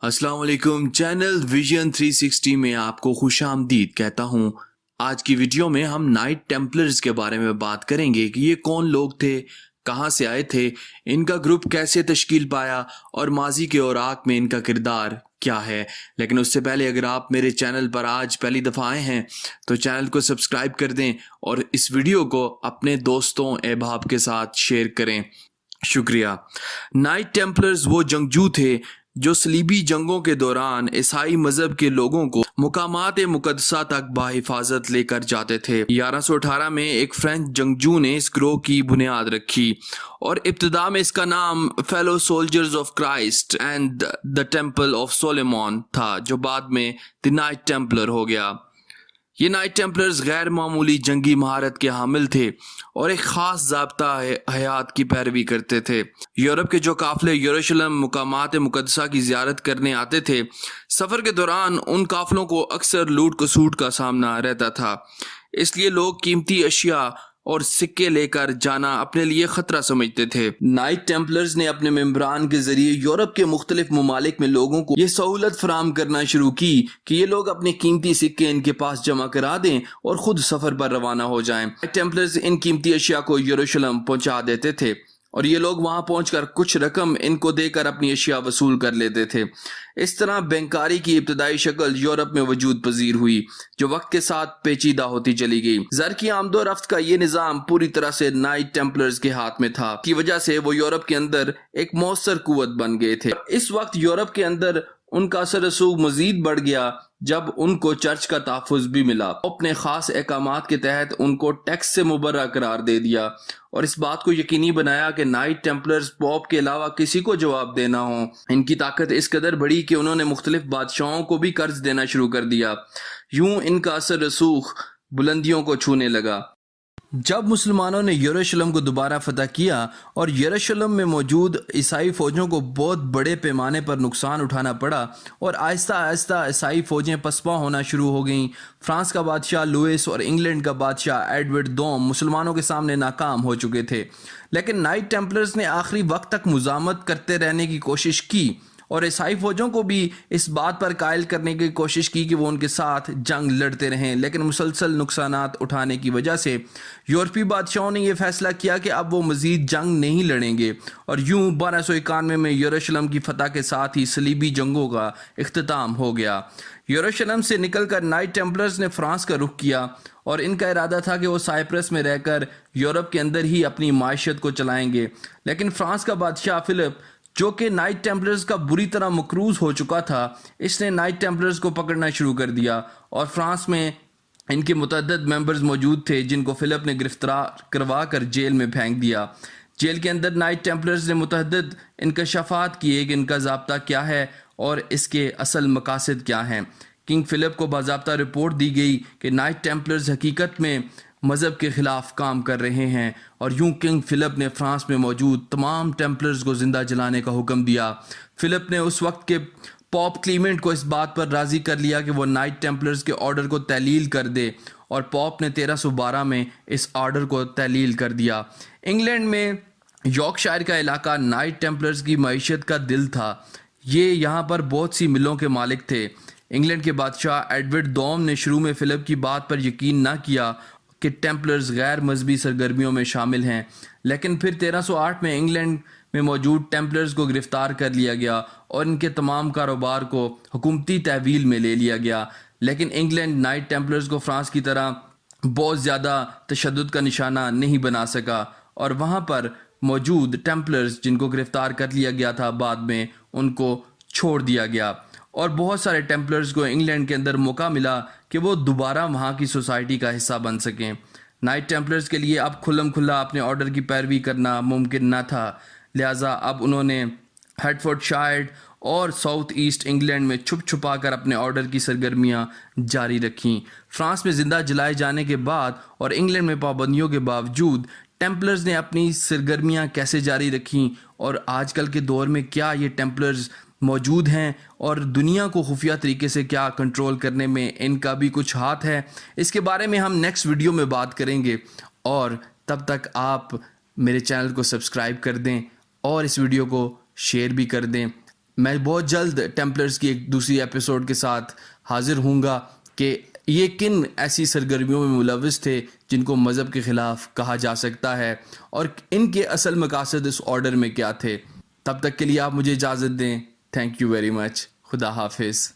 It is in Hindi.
अस्सलाम वालेकुम। चैनल विजन 360 में आपको खुशामदीद कहता हूँ। आज की वीडियो में हम नाइट टेम्पलर्स के बारे में बात करेंगे कि ये कौन लोग थे, कहाँ से आए थे, इनका ग्रुप कैसे तश्कील पाया और माजी के औराक में इनका किरदार क्या है। लेकिन उससे पहले अगर आप मेरे चैनल पर आज पहली दफ़ा आए हैं तो चैनल को सब्सक्राइब कर दें और इस वीडियो को अपने दोस्तों अहबाब के साथ शेयर करें। शुक्रिया। नाइट टेम्पलर्स वो जंगजू थे जो सलीबी जंगों के दौरान ईसाई मजहब के लोगों को मुकामात मुकद्दसा तक बाहिफाजत लेकर जाते थे। 1118 में एक फ्रेंच जंगजू ने इस ग्रोह की बुनियाद रखी और इब्तिदा में इसका नाम fellow soldiers of Christ and the temple of Solomon था, जो बाद में द नाइट टेम्पलर हो गया। ये नाइट टेम्पलर्स गैर मामूली जंगी महारत के हामिल थे और एक ख़ास ज़ाब्ता हयात की पैरवी करते थे। यूरोप के जो काफ़िले यरूशलेम मुकामात मुकद्दसा की ज़ियारत करने आते थे, सफ़र के दौरान उन काफ़िलों को अक्सर लूट खसूट का सामना रहता था। इसलिए लोग कीमती अशिया और सिक्के लेकर जाना अपने लिए ख़तरा समझते थे। नाइट टेम्पलर्स ने अपने मेम्बरान के ज़रिए यूरोप के मुख्तलिफ ममालिक में लोगों को ये सहूलत फराम करना शुरू की कि ये लोग अपने कीमती सिक्के इनके पास जमा करा दें और ख़ुद सफ़र पर रवाना हो जाएं। नाइट टेम्पलर्स इन कीमती अशिया को यरूशलेम पहुँचा देते थे और ये लोग वहाँ पहुँचकर कुछ रकम इनको देकर अपनी अशिया वसूल कर लेते थे। इस तरह बैंकारी की इब्तदाई शक्ल यूरोप में वजूद पजीर हुई, जो वक्त के साथ पेचीदा होती चली गई। ज़र की आमदो रफ्त का ये निज़ाम पूरी तरह से नाइट टेम्पलर्स के हाथ में था, की वजह से वो यूरोप के अंदर एक मौसर कुव्वत बन गए थे। इस वक्त यूरोप के अंदर उनका असर रसूख मजीद बढ़ गया जब उनको चर्च का तहफ़्फ़ुज़ भी मिला। अपने ख़ास अहकामात के तहत उनको टैक्स से मुबर्रा करार दे दिया और इस बात को यकीनी बनाया कि नाइट टेम्पलर्स पॉप के अलावा किसी को जवाब देना हो। इनकी ताकत इस कदर बढ़ी कि उन्होंने मुख्तलिफ बादशाहों को भी कर्ज देना शुरू कर दिया। यूं इनका असर रसूख बुलंदियों को छूने लगा। जब मुसलमानों ने यरूशलेम को दोबारा फतह किया और यरूशलेम में मौजूद ईसाई फ़ौजों को बहुत बड़े पैमाने पर नुकसान उठाना पड़ा और आहिस्ता आहिस्ता ईसाई फ़ौजें पसपा होना शुरू हो गईं, फ्रांस का बादशाह लुइस और इंग्लैंड का बादशाह एडवर्ड दोम मुसलमानों के सामने नाकाम हो चुके थे। लेकिन नाइट टेम्पलर्स ने आखिरी वक्त तक मुज़ामत करते रहने की कोशिश की और ईसाई फ़ौजों को भी इस बात पर कायल करने की कोशिश की कि वो उनके साथ जंग लड़ते रहें। लेकिन मुसलसल नुकसानात उठाने की वजह से यूरोपीय बादशाहों ने यह फैसला किया कि अब वो मज़ीद जंग नहीं लड़ेंगे और यूं 1291 में यरूशलेम की फतह के साथ ही सलीबी जंगों का इख्तिताम हो गया। यरूशलेम से निकलकर नाइट टेम्पलर्स ने फ्रांस का रुख किया और इनका इरादा था कि वो साइप्रस में रहकर यूरोप के अंदर ही अपनी मायशत को चलाएंगे। लेकिन फ्रांस का बादशाह फिलिप, जो कि नाइट टेम्पलर्स का बुरी तरह मकरूज हो चुका था, इसने नाइट टेम्पलर्स को पकड़ना शुरू कर दिया और फ्रांस में इनके मुतअद्दिद मेंबर्स मौजूद थे जिनको फिलिप ने गिरफ्तार करवा कर जेल में फेंक दिया। जेल के अंदर नाइट टेम्पलर्स ने मुतअद्दिद इंकशाफात किए कि इनका ज़ाब्ता क्या है और इसके असल मकासद क्या हैं। किंग फिलिप को बाज़ाब्ता रिपोर्ट दी गई कि नाइट टेम्पलर्स हकीकत में मज़हब के ख़िलाफ़ काम कर रहे हैं और यूं किंग फिलिप ने फ्रांस में मौजूद तमाम टेम्पलर्स को ज़िंदा जलाने का हुक्म दिया। फिलिप ने उस वक्त के पॉप क्लीमेंट को इस बात पर राज़ी कर लिया कि वो नाइट टेम्पलर्स के ऑर्डर को तहलील कर दे और पॉप ने 1312 में इस ऑर्डर को तहलील कर दिया। इंग्लैंड में यॉर्कशायर का इलाका नाइट टेम्पलर्स की मईशत का दिल था। ये यहाँ पर बहुत सी मिलों के मालिक थे। इंग्लैंड के बादशाह एडवर्ड दोम ने शुरू में फिलिप की बात पर यकीन ना किया कि टेम्पलर्स गैर मजहबी सरगर्मियों में शामिल हैं, लेकिन फिर 1308 में इंग्लैंड में मौजूद टेम्पलर्स को गिरफ्तार कर लिया गया और इनके तमाम कारोबार को हुकूमती तहवील में ले लिया गया। लेकिन इंग्लैंड नाइट टेम्पलर्स को फ्रांस की तरह बहुत ज़्यादा तशद्दुद का निशाना नहीं बना सका और वहाँ पर मौजूद टेम्पलर्स जिनको गिरफ्तार कर लिया गया था, बाद में उनको छोड़ दिया गया और बहुत सारे टेम्पलर्स को इंग्लैंड के अंदर मौका मिला कि वो दोबारा वहाँ की सोसाइटी का हिस्सा बन सकें। नाइट टेम्पलर्स के लिए अब खुल्लम खुल्ला अपने ऑर्डर की पैरवी करना मुमकिन न था, लिहाजा अब उन्होंने हेडफोर्डशायर और साउथ ईस्ट इंग्लैंड में छुप छुपा कर अपने ऑर्डर की सरगर्मियाँ जारी रखीं। फ्रांस में ज़िंदा जलाए जाने के बाद और इंग्लैंड में पाबंदियों के बावजूद टेम्पलर्स ने अपनी सरगर्मियाँ कैसे जारी रखीं और आजकल के दौर में क्या ये टेम्पलर्स मौजूद हैं और दुनिया को खुफिया तरीके से क्या कंट्रोल करने में इनका भी कुछ हाथ है, इसके बारे में हम नेक्स्ट वीडियो में बात करेंगे। और तब तक आप मेरे चैनल को सब्सक्राइब कर दें और इस वीडियो को शेयर भी कर दें मैं बहुत जल्द टेम्पलर्स की एक दूसरी एपिसोड के साथ हाजिर हूँगा कि ये किन ऐसी सरगर्मियों में मुलविस थे जिनको मज़हब के ख़िलाफ़ कहा जा सकता है और इनके असल मकासद इस ऑर्डर में क्या थे। तब तक के लिए आप मुझे इजाज़त दें। Thank you very much. खुदा हाफिज़।